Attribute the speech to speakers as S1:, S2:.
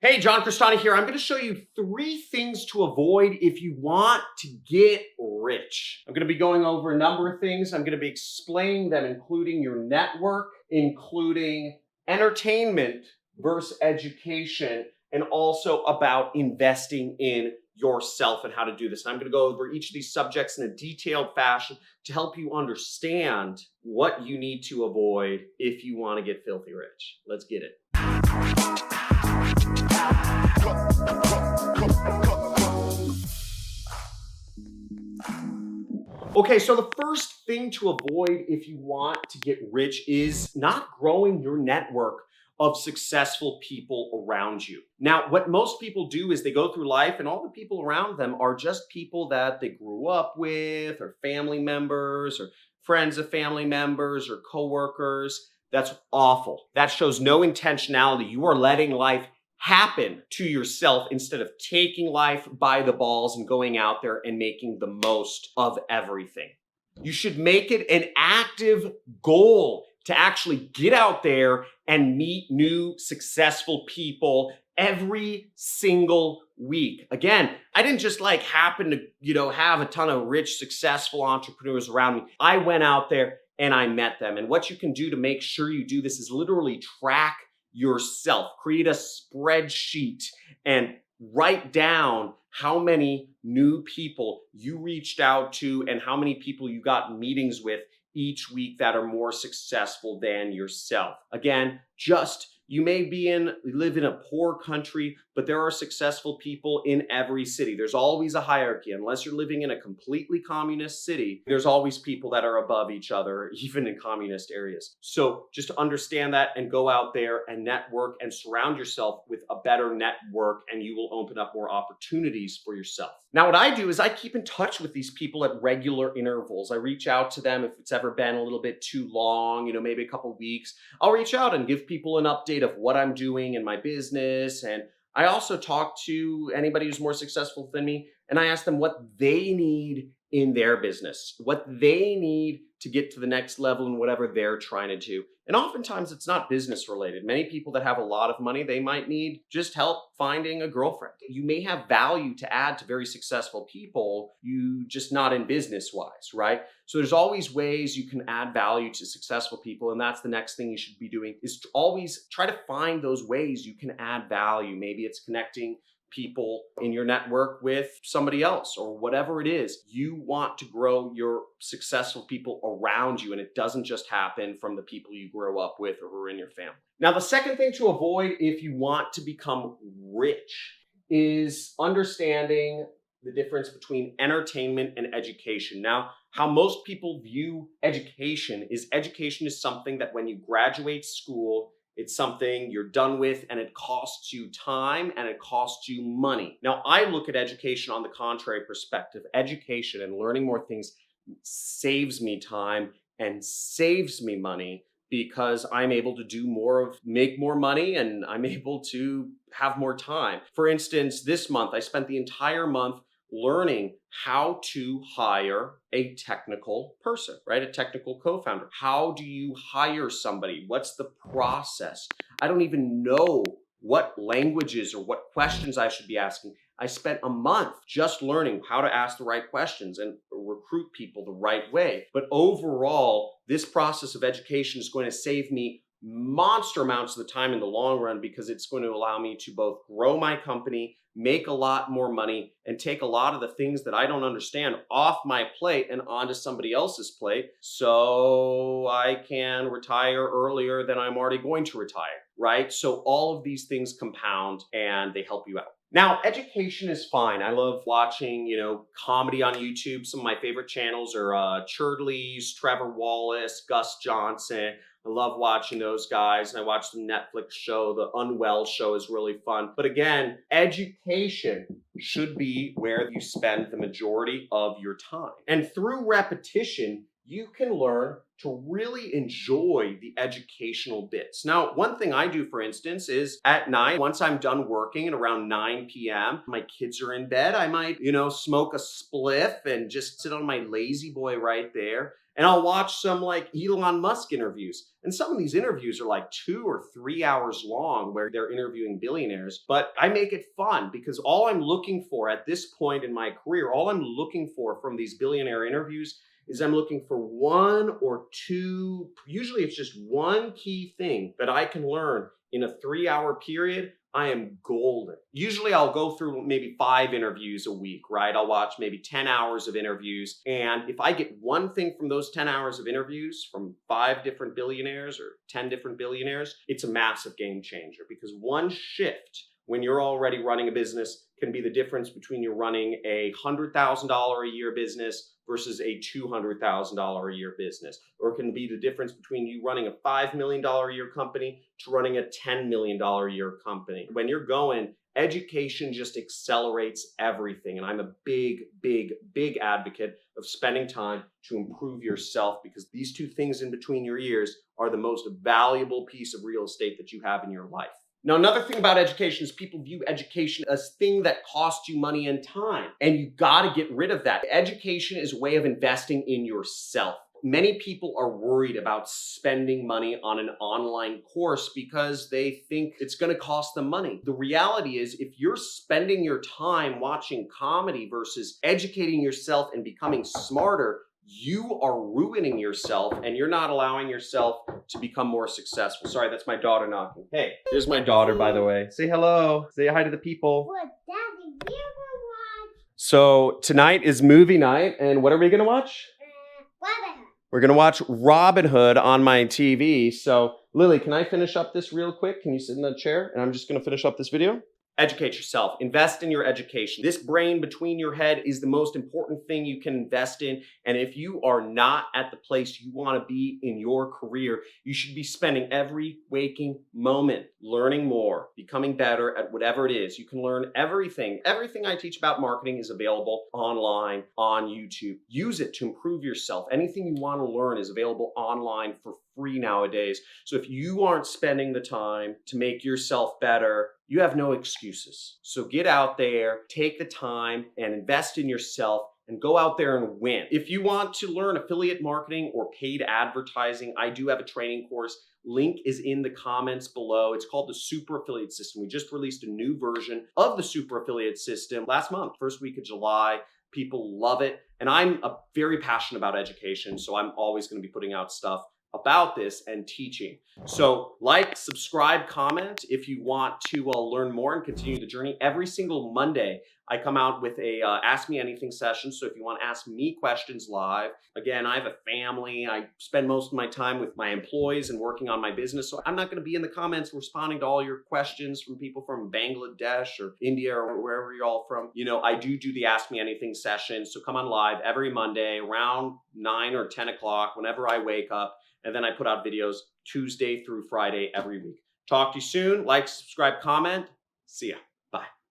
S1: Hey, John Crestani here. I'm going to show you 3 things to avoid if you want to get rich. I'm going to be going over a number of things. I'm going to be explaining them, including your network, including entertainment versus education, and also about investing in yourself and how to do this. And I'm going to go over each of these subjects in a detailed fashion to help you understand what you need to avoid if you want to get filthy rich. Let's get it. Okay, so the first thing to avoid if you want to get rich is not growing your network of successful people around you. Now, what most people do is they go through life and all the people around them are just people that they grew up with or family members or friends of family members or coworkers. That's awful. That shows no intentionality. You are letting life happen to yourself instead of taking life by the balls and going out there and making the most of everything. You should make it an active goal to actually get out there and meet new successful people every single week. Again, I didn't just happen to, have a ton of rich, successful entrepreneurs around me. I went out there and I met them. And what you can do to make sure you do this is literally track yourself. Create a spreadsheet and write down how many new people you reached out to and how many people you got meetings with each week that are more successful than yourself. Again, you may live in a poor country, but there are successful people in every city. There's always a hierarchy. Unless you're living in a completely communist city, there's always people that are above each other, even in communist areas. So just understand that and go out there and network and surround yourself with a better network, and you will open up more opportunities for yourself. Now, what I do is I keep in touch with these people at regular intervals. I reach out to them if it's ever been a little bit too long, maybe a couple weeks. I'll reach out and give people an update of what I'm doing in my business. And I also talk to anybody who's more successful than me, and I ask them what they need in their business, what they need to get to the next level in whatever they're trying to do. And oftentimes it's not business related. Many people that have a lot of money, they might need just help finding a girlfriend. You may have value to add to very successful people, you just not in business wise, right? So there's always ways you can add value to successful people. And that's the next thing you should be doing, is to always try to find those ways you can add value. Maybe it's connecting people in your network with somebody else or whatever it is. You want to grow your successful people around you, and it doesn't just happen from the people you grow up with or who are in your family. Now, the second thing to avoid if you want to become rich is understanding the difference between entertainment and education. Now, how most people view education is something that when you graduate school, it's something you're done with, and it costs you time and it costs you money. Now, I look at education on the contrary perspective. Education and learning more things saves me time and saves me money because I'm able to make more money, and I'm able to have more time. For instance, this month, I spent the entire month learning how to hire a technical person, right? A technical co-founder. How do you hire somebody? What's the process? I don't even know what languages or what questions I should be asking. I spent a month just learning how to ask the right questions and recruit people the right way. But overall, this process of education is going to save me monster amounts of the time in the long run, because it's going to allow me to both grow my company, make a lot more money, and take a lot of the things that I don't understand off my plate and onto somebody else's plate, so I can retire earlier than I'm already going to retire, right? So all of these things compound and they help you out. Now, education is fine. I love watching, comedy on YouTube. Some of my favorite channels are Churdleys, Trevor Wallace, Gus Johnson. I love watching those guys. And I watch the Netflix show, The Unwell Show is really fun. But again, education should be where you spend the majority of your time. And through repetition, you can learn to really enjoy the educational bits. Now, one thing I do, for instance, is at night, once I'm done working at around 9 p.m., my kids are in bed, I might, smoke a spliff and just sit on my lazy boy right there. And I'll watch some like Elon Musk interviews. And some of these interviews are like 2 or 3 hours long where they're interviewing billionaires. But I make it fun because all I'm looking for at this point in my career, all I'm looking for from these billionaire interviews is I'm looking for 1 or 2, usually it's just one key thing that I can learn in a 3-hour period. I am golden. Usually I'll go through maybe 5 interviews a week, right? I'll watch maybe 10 hours of interviews. And if I get one thing from those 10 hours of interviews from 5 different billionaires or 10 different billionaires, it's a massive game changer because one shift when you're already running a business can be the difference between you running a $100,000 a year business versus a $200,000 a year business. Or it can be the difference between you running a $5 million a year company to running a $10 million a year company. When you're going, education just accelerates everything. And I'm a big, big, big advocate of spending time to improve yourself because these 2 things in between your ears are the most valuable piece of real estate that you have in your life. Now, another thing about education is people view education as a thing that costs you money and time, and you gotta get rid of that. Education is a way of investing in yourself. Many people are worried about spending money on an online course because they think it's gonna cost them money. The reality is, if you're spending your time watching comedy versus educating yourself and becoming smarter, you are ruining yourself and you're not allowing yourself to become more successful. Sorry, that's my daughter knocking. Hey, here's my daughter, by the way. Say hello. Say hi to the people.
S2: What, Daddy, we ever watch?
S1: So tonight is movie night, and what are we gonna watch?
S2: Robin Hood.
S1: We're gonna watch Robin Hood on my TV. So Lily, can I finish up this real quick? Can you sit in the chair? And I'm just gonna finish up this video. Educate yourself. Invest in your education. This brain between your head is the most important thing you can invest in. And if you are not at the place you want to be in your career, you should be spending every waking moment learning more, becoming better at whatever it is. You can learn everything. Everything I teach about marketing is available online on YouTube. Use it to improve yourself. Anything you want to learn is available online for free nowadays. So if you aren't spending the time to make yourself better, you have no excuses. So get out there, take the time and invest in yourself and go out there and win. If you want to learn affiliate marketing or paid advertising, I do have a training course. Link is in the comments below. It's called the Super Affiliate System. We just released a new version of the Super Affiliate System last month, first week of July. People love it. And I'm very passionate about education, so I'm always going to be putting out stuff about this and teaching. So like, subscribe, comment if you want to learn more and continue the journey. Every single Monday, I come out with a Ask Me Anything session. So if you want to ask me questions live, again, I have a family. I spend most of my time with my employees and working on my business. So I'm not going to be in the comments responding to all your questions from people from Bangladesh or India or wherever you're all from. I do the Ask Me Anything session. So come on live every Monday around 9 or 10 o'clock whenever I wake up. And then I put out videos Tuesday through Friday every week. Talk to you soon. Like, subscribe, comment. See ya.